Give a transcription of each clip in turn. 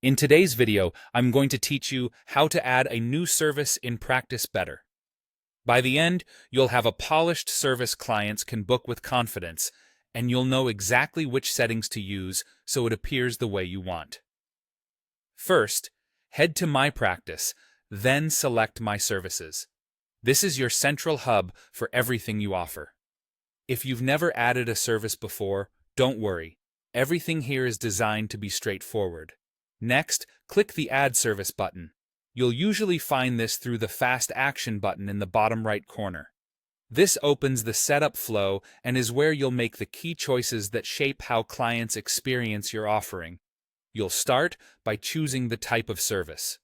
In today's video, I'm going to teach you how to add a new service in Practice Better. By the end, you'll have a polished service clients can book with confidence, and you'll know exactly which settings to use so it appears the way you want. First, head to My Practice, then select My Services. This is your central hub for everything you offer. If you've never added a service before, don't worry. Everything here is designed to be straightforward. Next, click the Add Service button. You'll usually find this through the Fast Action button in the bottom right corner. This opens the setup flow and is where you'll make the key choices that shape how clients experience your offering. You'll start by choosing the type of service.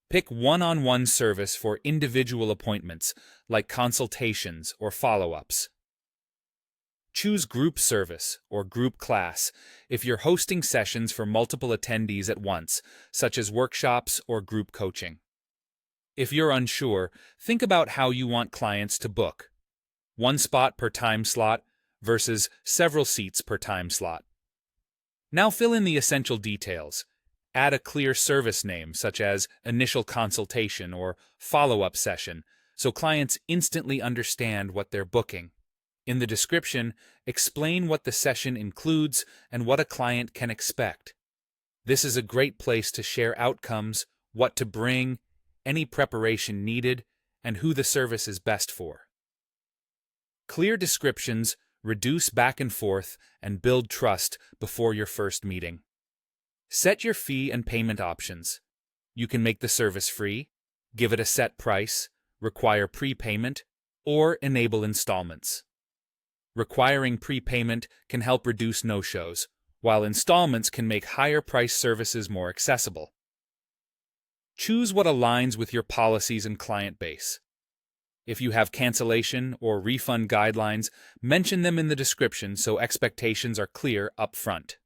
Pick one-on-one service for individual appointments, like consultations or follow-ups. Choose Group Service or Group Class if you're hosting sessions for multiple attendees at once, such as workshops or group coaching. If you're unsure, think about how you want clients to book. One spot per time slot versus several seats per time slot. Now fill in the essential details. Add a clear service name such as initial consultation or follow-up session so clients instantly understand what they're booking. In the description, explain what the session includes and what a client can expect. This is a great place to share outcomes, what to bring, any preparation needed, and who the service is best for. Clear descriptions reduce back and forth and build trust before your first meeting. Set your fee and payment options. You can make the service free, give it a set price, require prepayment, or enable installments. Requiring prepayment can help reduce no-shows, while installments can make higher-priced services more accessible. Choose what aligns with your policies and client base. If you have cancellation or refund guidelines, mention them in the description so expectations are clear up front.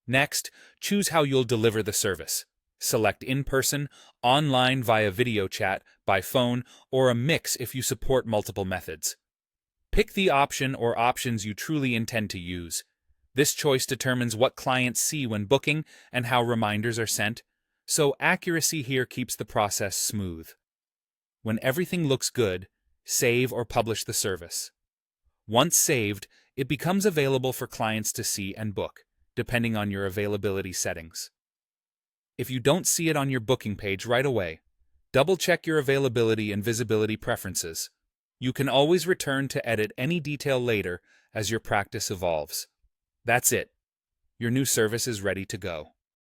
Next, choose how you'll deliver the service. Select in-person, online via video chat, by phone, or a mix if you support multiple methods. Pick the option or options you truly intend to use. This choice determines what clients see when booking and how reminders are sent, so accuracy here keeps the process smooth. When everything looks good, save or publish the service. Once saved, it becomes available for clients to see and book, depending on your availability settings. If you don't see it on your booking page right away, double-check your availability and visibility preferences. You can always return to edit any detail later as your practice evolves. That's it. Your new service is ready to go.